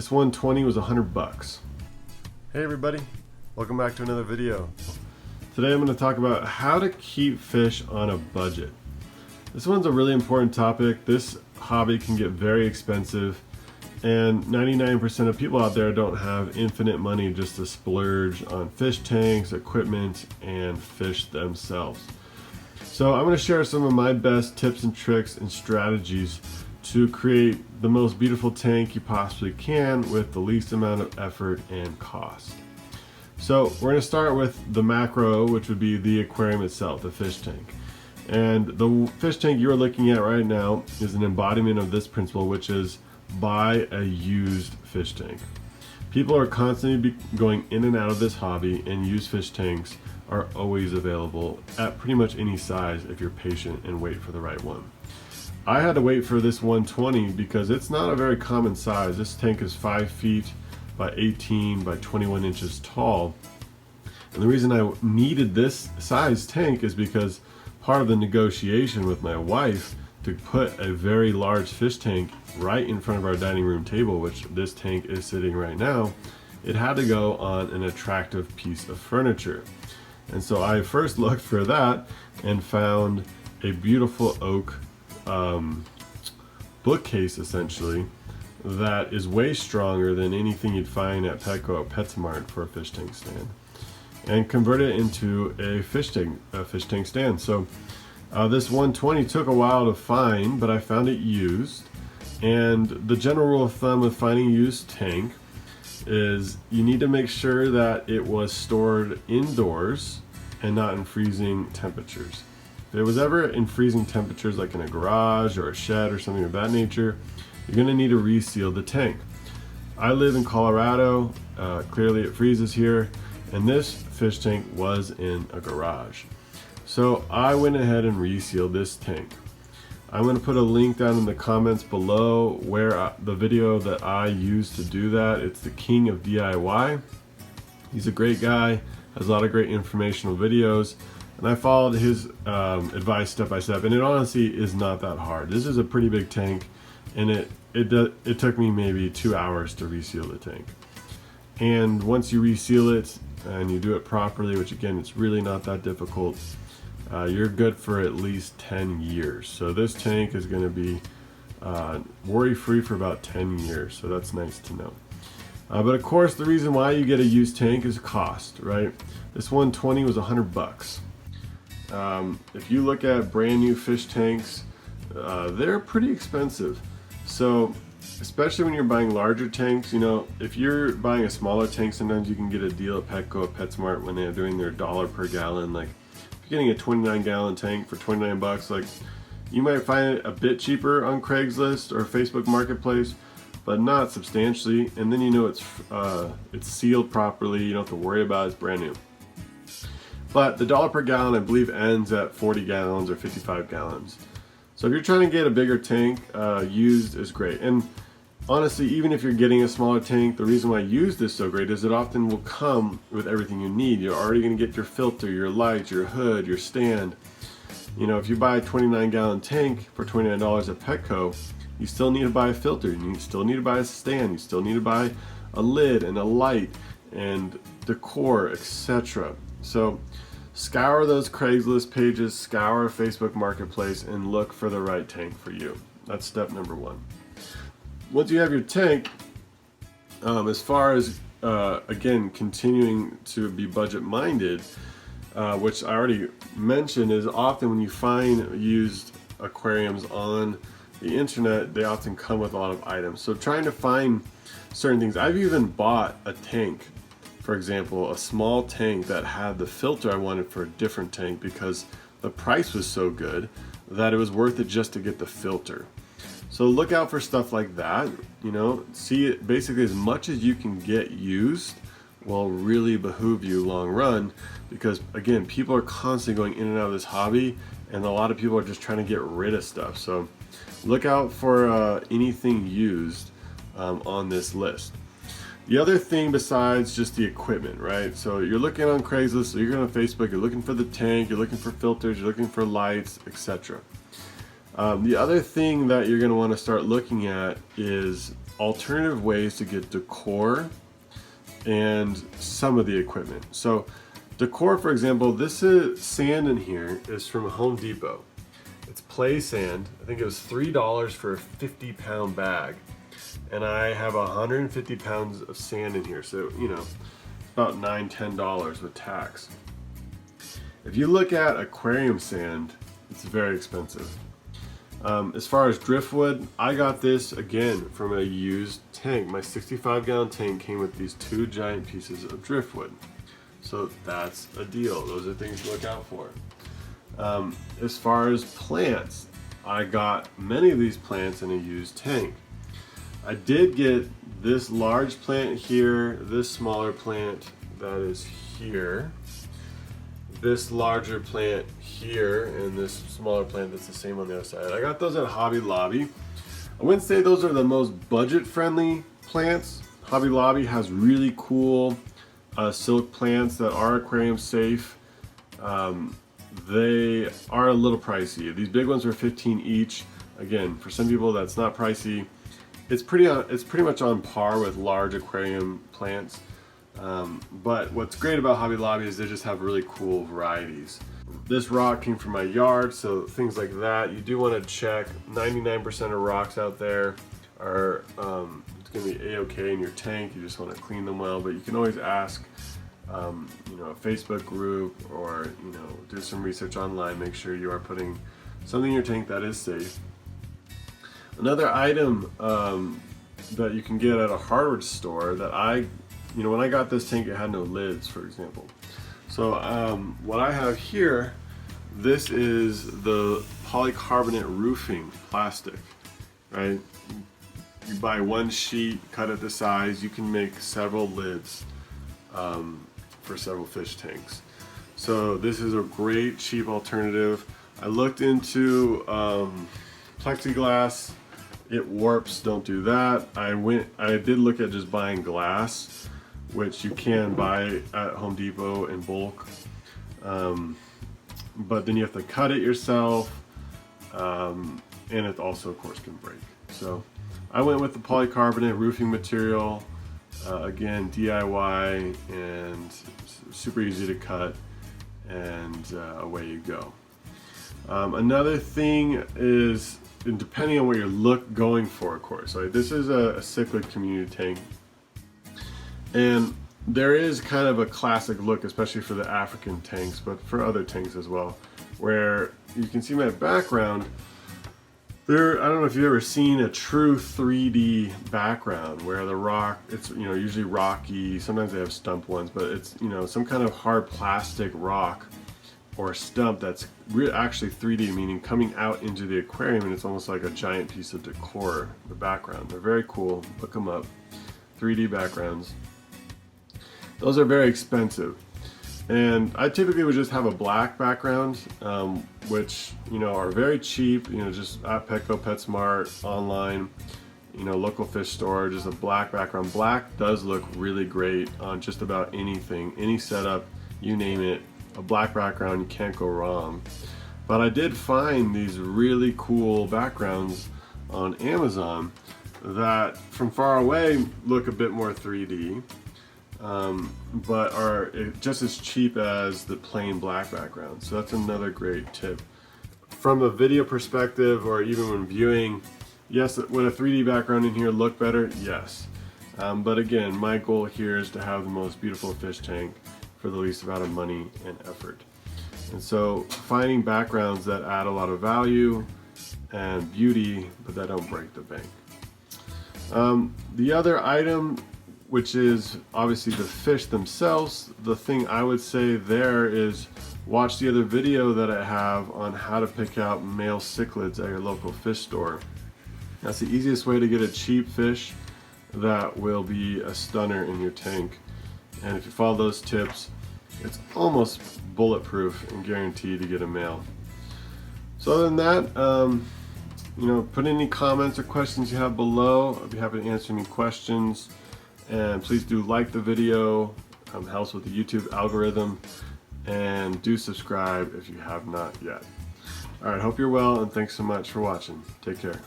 This 120 was $100. Hey everybody, welcome back to another video. Today I'm going to talk about how to keep fish on a budget. This one's a really important topic. This hobby can get very expensive, and 99% of people out there don't have infinite money just to splurge on fish tanks, equipment, and fish themselves. So I'm going to share some of my best tips and tricks and strategies to create the most beautiful tank you possibly can with the least amount of effort and cost. So we're going to start with the macro, which would be the aquarium itself, the fish tank. And the fish tank you're looking at right now is an embodiment of this principle, which is buy a used fish tank. People are constantly going in and out of this hobby, and used fish tanks are always available at pretty much any size if you're patient and wait for the right one. I had to wait for this 120 because it's not a very common size. This tank is 5 feet by 18 by 21 inches tall. And the reason I needed this size tank is because part of the negotiation with my wife to put a very large fish tank right in front of our dining room table, which this tank is sitting right now, it had to go on an attractive piece of furniture. And so I first looked for that and found a beautiful oak bookcase, essentially, that is way stronger than anything you'd find at Petco or PetSmart for a fish tank stand, and converted it into a fish tank stand. So this 120 took a while to find, but I found it used. And the general rule of thumb with finding a used tank is you need to make sure that it was stored indoors and not in freezing temperatures. If it was ever in freezing temperatures, like in a garage or a shed or something of that nature, you're going to need to reseal the tank. I live in Colorado, clearly it freezes here, and this fish tank was in a garage. So I went ahead and resealed this tank. I'm going to put a link down in the comments below where the video that I used to do that. It's the king of DIY. He's a great guy, has a lot of great informational videos, and I followed his advice step by step, and it honestly is not that hard. This is a pretty big tank, and it took me maybe 2 hours to reseal the tank. And once you reseal it and you do it properly, which again, it's really not that difficult, you're good for at least 10 years. So this tank is going to be worry-free for about 10 years, so that's nice to know. But of course, the reason why you get a used tank is cost, right? This 120 was $100. If you look at brand new fish tanks, they're pretty expensive. So especially when you're buying larger tanks, you know, if you're buying a smaller tank, sometimes you can get a deal at Petco, at PetSmart when they're doing their $1 per gallon. Like if you're getting a 29-gallon tank for 29 bucks, like you might find it a bit cheaper on Craigslist or Facebook Marketplace, but not substantially. And then you know it's sealed properly. You don't have to worry about it. It's brand new. But the $1 per gallon, I believe, ends at 40 gallons or 55 gallons. So if you're trying to get a bigger tank, used is great. And honestly, even if you're getting a smaller tank, the reason why used is so great is it often will come with everything you need. You're already going to get your filter, your lights, your hood, your stand. You know, if you buy a 29-gallon tank for $29 at Petco, you still need to buy a filter. You still need to buy a stand. You still need to buy a lid and a light and decor, etc. So scour those Craigslist pages, scour Facebook Marketplace, and look for the right tank for you. That's step number one. Once you have your tank, as far as, again, continuing to be budget-minded, which I already mentioned, is often when you find used aquariums on the internet, they often come with a lot of items. So trying to find certain things. I've even bought a tank, for example, a small tank that had the filter I wanted for a different tank because the price was so good that it was worth it just to get the filter. So look out for stuff like that. You know, see it basically as much as you can get used will really behoove you long run, because again, people are constantly going in and out of this hobby, and a lot of people are just trying to get rid of stuff. So look out for anything used on this list. The other thing besides just the equipment, right? So you're looking on Craigslist, so you're going on Facebook, you're looking for the tank, you're looking for filters, you're looking for lights, etc. The other thing that you're going to want to start looking at is alternative ways to get decor and some of the equipment. So decor, for example, this is sand in here is from Home Depot. It's play sand. I think it was $3 for a 50-pound bag. And I have 150 pounds of sand in here. So, you know, about $9, $10 with tax. If you look at aquarium sand, it's very expensive. As far as driftwood, I got this again from a used tank. My 65-gallon tank came with these 2 giant pieces of driftwood. So that's a deal. Those are things to look out for. As far as plants, I got many of these plants in a used tank. I did get this large plant here, this smaller plant that is here, this larger plant here, and this smaller plant that's the same on the other side. I got those at Hobby Lobby. I wouldn't say those are the most budget-friendly plants. Hobby Lobby has really cool silk plants that are aquarium safe. They are a little pricey. These big ones are $15 each. Again, for some people that's not pricey. It's pretty much on par with large aquarium plants. But what's great about Hobby Lobby is they just have really cool varieties. This rock came from my yard, so things like that. You do want to check. 99% of rocks out there are it's going to be a-okay in your tank. You just want to clean them well, but you can always ask you know, a Facebook group, or you know, do some research online. Make sure you are putting something in your tank that is safe. Another item that you can get at a hardware store that you know, when I got this tank, it had no lids, for example. So what I have here, this is the polycarbonate roofing plastic, right? You buy one sheet, cut it the size, you can make several lids for several fish tanks. So this is a great cheap alternative. I looked into plexiglass. It warps, don't do that. I did look at just buying glass, which you can buy at Home Depot in bulk. But then you have to cut it yourself, and it also of course can break. So I went with the polycarbonate roofing material, again DIY and super easy to cut, and away you go. Another thing is, and depending on what you're going for, of course. So this is a Cichlid community tank, and there is kind of a classic look, especially for the African tanks, but for other tanks as well, where you can see my background. I don't know if you've ever seen a true 3D background where the rock, it's, you know, usually rocky. Sometimes they have stump ones, but it's, you know, some kind of hard plastic rock or stump that's actually 3D, meaning coming out into the aquarium, and it's almost like a giant piece of decor, the background. They're very cool. Look them up. 3D backgrounds. Those are very expensive. And I typically would just have a black background, which, you know, are very cheap, you know, just at Petco, PetSmart, online, you know, local fish store, just a black background. Black does look really great on just about anything, any setup, you name it. A black background, you can't go wrong. But I did find these really cool backgrounds on Amazon that from far away look a bit more 3D, but are just as cheap as the plain black background. So that's another great tip. From a video perspective, or even when viewing, yes, would a 3D background in here look better? Yes. But again, my goal here is to have the most beautiful fish tank for the least amount of money and effort. And so finding backgrounds that add a lot of value and beauty, but that don't break the bank. The other item, which is obviously the fish themselves, the thing I would say there is watch the other video that I have on how to pick out male cichlids at your local fish store. That's the easiest way to get a cheap fish that will be a stunner in your tank. And if you follow those tips, it's almost bulletproof and guaranteed to get a male. So other than that, you know, put any comments or questions you have below. I'd be happy to answer any questions. And please do like the video, helps with the YouTube algorithm, and do subscribe if you have not yet. All right, hope you're well, and thanks so much for watching. Take care.